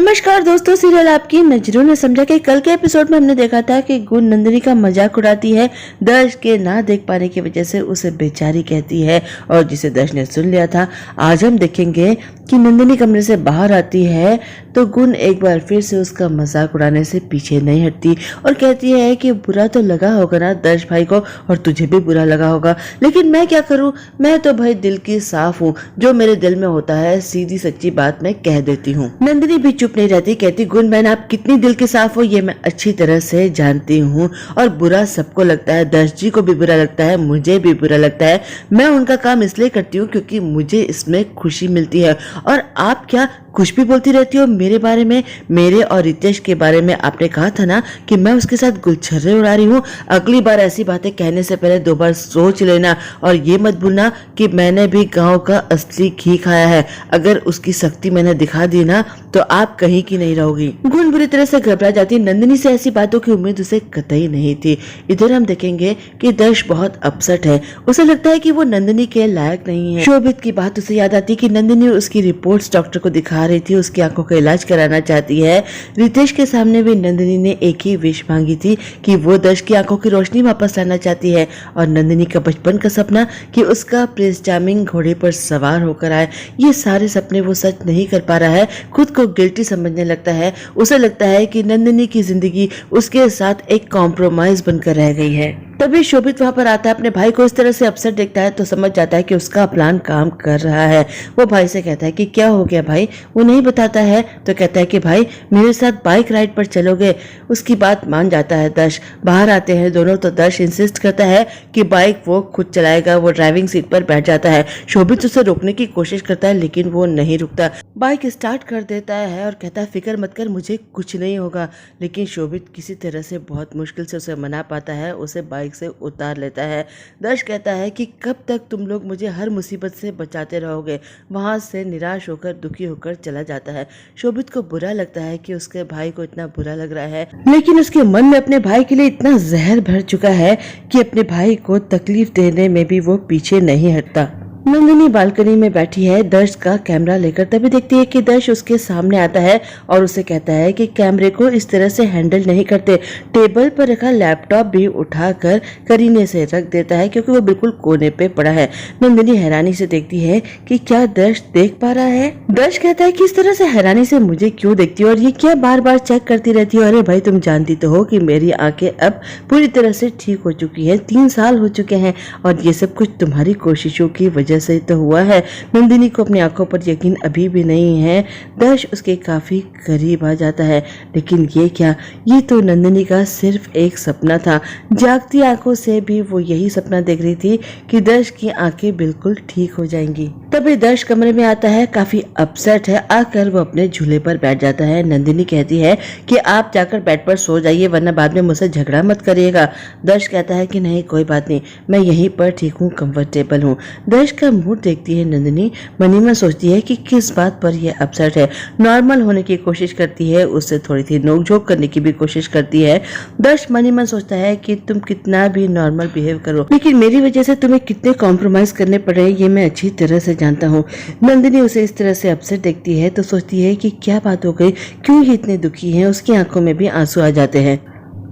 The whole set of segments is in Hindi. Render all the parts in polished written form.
नमस्कार दोस्तों, सीरियल आपकी नजरों ने समझा कि कल के एपिसोड में हमने देखा था कि गुण नंदिनी का मजाक उड़ाती है। दर्श के ना देख पाने की वजह से उसे बेचारी कहती है और जिसे दर्श ने सुन लिया था। आज हम देखेंगे कि नंदिनी कमरे से बाहर आती है तो गुण एक बार फिर से उसका मजाक उड़ाने से पीछे नहीं हटती और कहती है कि बुरा तो लगा होगा ना दर्श भाई को, और तुझे भी बुरा लगा होगा, लेकिन मैं क्या करूं, मैं तो भाई दिल की साफ हूँ, जो मेरे दिल में होता है सीधी सच्ची बात मैं कह देती हूँ। नंदिनी भी चुप नहीं रहती, कहती गुण बहन आप कितनी दिल के साफ हो ये मैं अच्छी तरह से जानती हूँ, और बुरा सबको लगता है, दर्श जी को भी बुरा लगता है, मुझे भी बुरा लगता है। मैं उनका काम इसलिए करती हूँ क्योंकि मुझे इसमें खुशी मिलती है, और आप क्या कुछ भी बोलती रहती हो मेरे बारे में, मेरे और रितेश के बारे में। आपने कहा था ना कि मैं उसके साथ गुलछर्रे उड़ा रही हूँ। अगली बार ऐसी बातें कहने से पहले 2 बार सोच लेना, और ये मत भूलना कि मैंने भी गांव का असली घी खाया है। अगर उसकी शक्ति मैंने दिखा दी ना तो आप कहीं की नहीं रहोगी। गुण बुरी तरह से घबरा जाती। नंदिनी से ऐसी बातों की उम्मीद उसे कतई नहीं थी। इधर हम देखेंगे कि दर्श बहुत अपसेट है, उसे लगता है कि वो नंदिनी के लायक नहीं है। शोभित की बात उसे याद आती कि नंदिनी उसकी रिपोर्ट्स डॉक्टर को दिखा रही थी, उसकी आंखों का इलाज कराना चाहती है। रितेश के सामने भी नंदिनी ने एक ही विश मांगी थी कि वो दर्श की आंखों की रोशनी वापस लाना चाहती है, और नंदिनी का बचपन का सपना कि उसका प्रिंस चार्मिंग घोड़े पर सवार होकर आए, ये सारे सपने वो सच नहीं कर पा रहा है। खुद को गिल्टी समझने लगता है। उसे लगता है कि नंदिनी की जिंदगी उसके साथ एक कॉम्प्रोमाइज बनकर रह गई है। तभी शोभित वहां पर आता है, अपने भाई को इस तरह से अपसेट देखता है तो समझ जाता है कि उसका प्लान काम कर रहा है। वो भाई से कहता है कि क्या हो गया भाई, वो नहीं बताता है तो कहता है कि भाई मेरे साथ बाइक राइड पर चलोगे। उसकी बात मान जाता है दर्श। बाहर आते हैं दोनों तो दर्श इंसिस्ट करता है कि बाइक वो खुद चलाएगा। वो ड्राइविंग सीट पर बैठ जाता है। शोभित उसे रोकने की कोशिश करता है लेकिन वो नहीं रुकता। बाइक स्टार्ट कर देता है और कहता है फिक्र मत कर, मुझे कुछ नहीं होगा। लेकिन शोभित किसी तरह से बहुत मुश्किल से उसे मना पाता है, उसे बाइक से उतार लेता है। दर्श कहता है कि कब तक तुम लोग मुझे हर मुसीबत से बचाते रहोगे। वहां से निराश होकर दुखी होकर चला जाता है। शोभित को बुरा लगता है कि उसके भाई को इतना बुरा लग रहा है, लेकिन उसके मन में अपने भाई के लिए इतना जहर भर चुका है कि अपने भाई को तकलीफ देने में भी वो पीछे नहीं हटता। नंदिनी बालकनी में बैठी है दर्श का कैमरा लेकर। तभी देखती है कि दर्श उसके सामने आता है और उसे कहता है कि कैमरे को इस तरह से हैंडल नहीं करते। टेबल पर रखा लैपटॉप भी उठाकर करीने से रख देता है क्योंकि वो बिल्कुल कोने पे पड़ा है। नंदिनी हैरानी से देखती है कि क्या दर्श देख पा रहा है। दर्श कहता है कि इस तरह से हैरानी से मुझे क्यों देखती हो और ये क्या बार बार चेक करती रहती हो। अरे भाई तुम जानती तो हो कि मेरी आंखें अब पूरी तरह से ठीक हो चुकी है, 3 साल हो चुके हैं, और ये सब कुछ तुम्हारी कोशिशों की वजह से तो हुआ है। नंदिनी को अपनी आंखों पर यकीन अभी भी नहीं है। दर्श उसके काफी करीब आ जाता है, लेकिन ये क्या, ये तो नंदिनी का सिर्फ एक सपना था। जागती आंखों से भी वो यही सपना देख रही थी कि दर्श की आंखें बिल्कुल ठीक हो जाएंगी। तभी दर्श कमरे में आता है, काफी अपसेट है। आकर वो अपने झूले पर बैठ जाता है। नंदिनी कहती है कि आप जाकर बेड पर सो जाइए वरना बाद में मुझसे झगड़ा मत करिएगा। दर्श कहता है कि नहीं कोई बात नहीं, मैं यहीं पर ठीक हूँ, कंफर्टेबल हूँ। दर्श का मूड देखती है नंदिनी, मनी में सोचती है कि किस बात पर यह अपसेट है। नॉर्मल होने की कोशिश करती है, उससे थोड़ी सी नोकझोंक करने की भी कोशिश करती है। दर्श मनी में सोचता है कि तुम कितना भी नॉर्मल बिहेव करो, लेकिन मेरी वजह से तुम्हें कितने कॉम्प्रोमाइज करने पड़े ये मैं अच्छी तरह से जानता हूँ। नंदिनी उसे इस तरह से अपसेट देखती है तो सोचती है कि क्या बात हो गई, क्यों ये इतने दुखी है। उसकी आंखों में भी आंसू आ जाते हैं।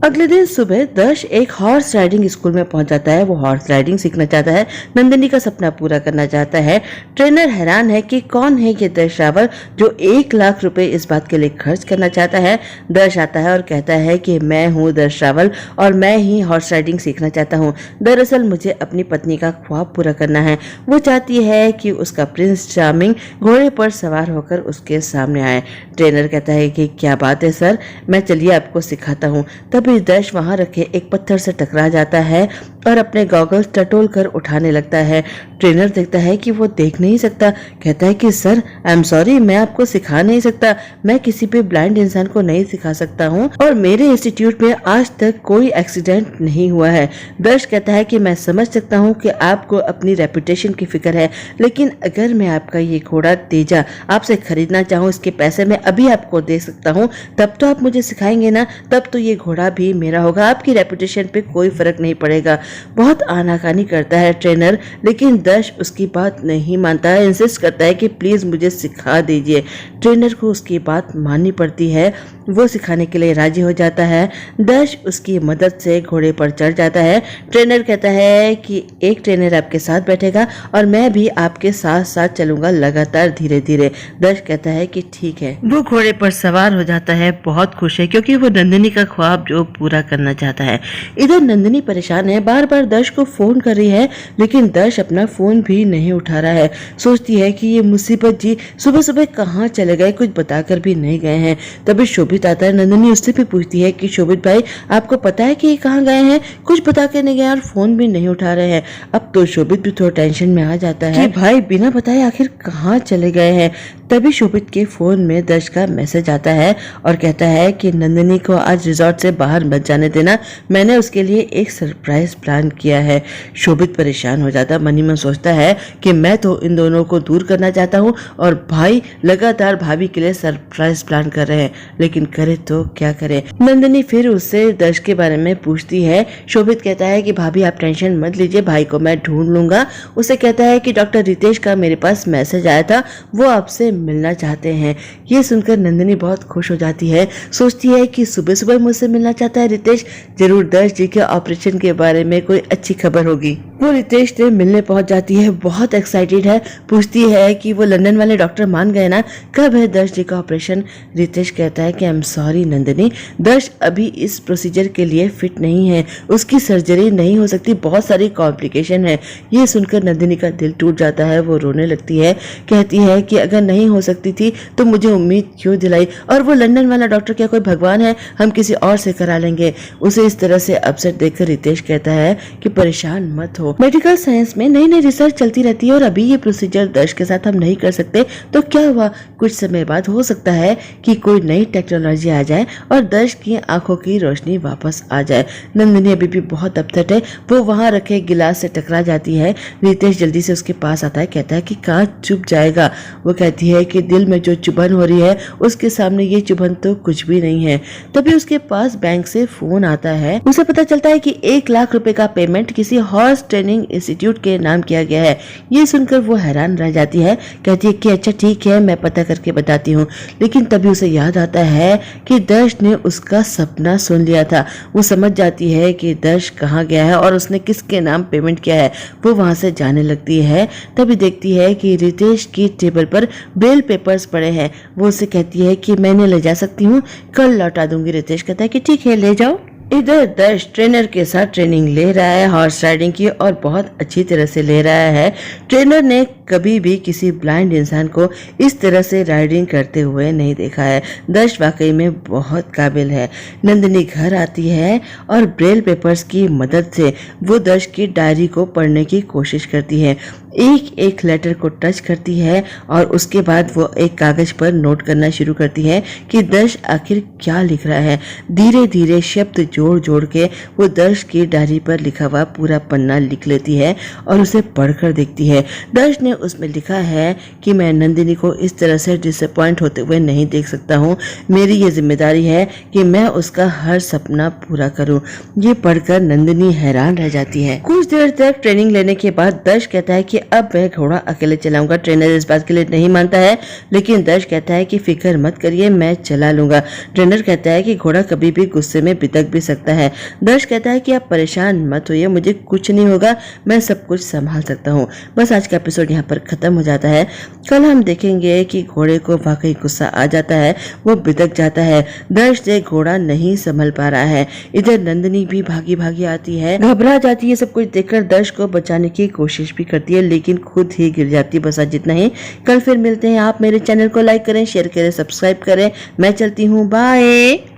अगले दिन सुबह दर्श एक हॉर्स राइडिंग स्कूल में पहुंच जाता है। वो हॉर्स राइडिंग सीखना चाहता है, नंदिनी का सपना पूरा करना चाहता है। ट्रेनर हैरान है कि कौन है ये दर्श रावल जो 1 लाख रुपए इस बात के लिए खर्च करना चाहता है। दर्श आता है और कहता है कि मैं हूँ दर्श रावल और मैं ही हॉर्स राइडिंग सीखना चाहता हूँ। दरअसल मुझे अपनी पत्नी का ख्वाब पूरा करना है। वो चाहती है कि उसका प्रिंस चार्मिंग घोड़े पर सवार होकर उसके सामने आए। ट्रेनर कहता है कि क्या बात है सर, मैं चलिए आपको सिखाता हूँ। तब दर्श वहां रखे एक पत्थर से टकरा जाता है और अपने गॉगल्स टटोल कर उठाने लगता है। ट्रेनर देखता है कि वो देख नहीं सकता, कहता है कि सर आई एम सॉरी, मैं आपको सिखा नहीं सकता, मैं किसी भी ब्लाइंड इंसान को नहीं सिखा सकता हूँ और मेरे इंस्टीट्यूट में आज तक कोई एक्सीडेंट नहीं हुआ है। दर्श कहता है कि मैं समझ सकता हूँ कि आपको अपनी रेपुटेशन की फिक्र है, लेकिन अगर मैं आपका ये घोड़ा तेजा आपसे खरीदना चाहूँ, इसके पैसे मैं अभी आपको दे सकता हूँ, तब तो आप मुझे सिखाएंगे ना, तब तो ये घोड़ा भी मेरा होगा, आपकी रेपुटेशन पे कोई फर्क नहीं पड़ेगा। बहुत आनाकानी करता है ट्रेनर, लेकिन दर्श उसकी बात नहीं मानता है, इंसिस्ट करता है कि प्लीज मुझे सिखा दीजिए। ट्रेनर को उसकी बात माननी पड़ती है, वो सिखाने के लिए राजी हो जाता है। दर्श उसकी मदद से घोड़े पर चढ़ जाता है। ट्रेनर कहता है कि एक ट्रेनर आपके साथ बैठेगा और मैं भी आपके साथ साथ चलूंगा लगातार धीरे धीरे। दर्श कहता है कि ठीक है। वो घोड़े पर सवार हो जाता है, बहुत खुश है क्योंकि वो नंदिनी का ख्वाब जो पूरा करना चाहता है। इधर नंदिनी परेशान है, बार बार दर्श को फोन कर रही है लेकिन दर्श अपना फोन भी नहीं उठा रहा है। सोचती है कि ये मुसीबत जी सुबह सुबह कहाँ चले गए, कुछ बताकर भी नहीं गए हैं। तभी शोभित आता है। नंदिनी उससे भी पूछती है कि शोभित भाई आपको पता है कि ये कहाँ गए हैं, कुछ बता के नहीं गए और फोन भी नहीं उठा रहे हैं। अब तो शोभित भी थोड़ा टेंशन में आ जाता है कि भाई बिना बताए आखिर कहाँ चले गए हैं। तभी शोभित के फोन में दर्श का मैसेज आता है और कहता है कि नंदिनी को आज रिजॉर्ट से बाहर मत जाने देना, मैंने उसके लिए एक सरप्राइज प्लान किया है। शोभित परेशान हो जाता, मन ही मन सोचता है कि मैं तो इन दोनों को दूर करना चाहता हूँ और भाई लगातार भाभी के लिए सरप्राइज प्लान कर रहे हैं, लेकिन करे तो क्या करे। नंदिनी फिर उससे दर्श के बारे में पूछती है। शोभित कहता है कि भाभी आप टेंशन मत लीजिए, भाई को मैं ढूंढ लूंगा। उसे कहता है कि डॉक्टर रितेश का मेरे पास मैसेज आया था, वो आपसे मिलना चाहते हैं। ये सुनकर नंदिनी बहुत खुश हो जाती है, सोचती है कि सुबह सुबह मुझसे मिलना चाहता है रितेश, जरूर दर्श जी के ऑपरेशन के बारे में कोई अच्छी खबर होगी। वो रितेश से मिलने पहुंच जाती है, बहुत एक्साइटेड है, पूछती है कि वो लंदन वाले डॉक्टर मान गए ना, कब है दर्श जी का ऑपरेशन। रितेश कहता है कि आई एम सॉरी नंदिनी, दर्श अभी इस प्रोसीजर के लिए फिट नहीं है, उसकी सर्जरी नहीं हो सकती, बहुत सारी कॉम्प्लिकेशन है। ये सुनकर नंदिनी का दिल टूट जाता है, वो रोने लगती है, कहती है कि अगर नहीं हो सकती थी तो मुझे उम्मीद क्यों दिलाई, और वो लंदन वाला डॉक्टर क्या कोई भगवान है, हम किसी और से करा लेंगे। उसे इस तरह से अपसेट देखकर रितेश कहता है कि परेशान मत हो, मेडिकल साइंस में नई नई रिसर्च चलती रहती है और अभी ये प्रोसीजर दर्श के साथ हम नहीं कर सकते तो क्या हुआ, कुछ समय बाद हो सकता है कि कोई नई टेक्नोलॉजी आ जाए और दर्श की आंखों की रोशनी वापस आ जाए। नंदिनी अभी भी बहुत अपसेट है, वो वहां रखे गिलास से टकरा जाती है। रितेश जल्दी से उसके पास आता है, कहता है कि कहाँ चुप जाएगा। वो कहती है कि दिल में जो चुभन हो रही है उसके सामने ये चुभन तो कुछ भी नहीं है। तभी उसके पास बैंक से फोन आता है, उसे पता चलता है कि 1 लाख रुपए का पेमेंट किसी हॉर्स ट्रेनिंग इंस्टीट्यूट के नाम किया गया है। ये सुनकर वो हैरान रह जाती है, कहती है कि अच्छा ठीक है मैं पता करके बताती हूँ। लेकिन तभी उसे याद आता है कि दर्श ने उसका सपना सुन लिया था। वो समझ जाती है कि दर्श कहाँ गया है और उसने किसके नाम पेमेंट किया है। वो वहां से जाने लगती है, तभी देखती है कि रितेश की टेबल पर बेल पेपर्स पड़े हैं। वो उसे कहती है कि मैंने ले जा सकती हूँ, कल लौटा दूंगी। रितेश कहता है कि ठीक है ले जाओ। इधर दर्श ट्रेनर के साथ ट्रेनिंग ले रहा है हॉर्स राइडिंग की, और बहुत अच्छी तरह से ले रहा है। ट्रेनर ने कभी भी किसी ब्लाइंड इंसान को इस तरह से राइडिंग करते हुए नहीं देखा है। दर्श वाकई में बहुत काबिल है। नंदिनी घर आती है और ब्रेल पेपर्स की मदद से वो दर्श की डायरी को पढ़ने की कोशिश करती है। एक एक लेटर को टच करती है और उसके बाद वो एक कागज पर नोट करना शुरू करती है कि दर्श आखिर क्या लिख रहा है। धीरे धीरे शब्द जोड़ जोड़ के वो दर्श की डायरी पर लिखा हुआ पूरा पन्ना लिख लेती है और उसे पढ़कर देखती है। दर्श ने उसमें लिखा है कि मैं नंदिनी को इस तरह से डिसअपॉइंट होते हुए नहीं देख सकता हूँ, मेरी ये जिम्मेदारी है कि मैं उसका हर सपना पूरा करूँ। ये पढ़कर नंदिनी हैरान रह जाती है। कुछ देर तक ट्रेनिंग लेने के बाद दर्श कहता है कि अब वह घोड़ा अकेले चलाऊंगा। ट्रेनर इस बात के लिए नहीं मानता है, लेकिन दर्श कहता है कि फिक्र मत करिए मैं चला लूंगा। ट्रेनर कहता है कि घोड़ा कभी भी गुस्से में बिदक भी सकता है। दर्श कहता है कि आप परेशान मत होइए, मुझे कुछ नहीं होगा, मैं सब कुछ संभाल सकता हूँ। बस आज का एपिसोड यहाँ पर खत्म हो जाता है। कल हम देखेंगे कि घोड़े को वाकई गुस्सा आ जाता है, वो बिदक जाता है। दर्श से घोड़ा नहीं संभल पा रहा है। इधर नंदिनी भी भागी भागी आती है, घबरा जाती है। सब कुछ देखकर दर्श को बचाने की कोशिश भी करती है, लेकिन खुद ही गिर जाती है। बस आज जितना ही, कल फिर मिलते हैं। आप मेरे चैनल को लाइक करें, शेयर करें, सब्सक्राइब करें। मैं चलती हूँ, बाय।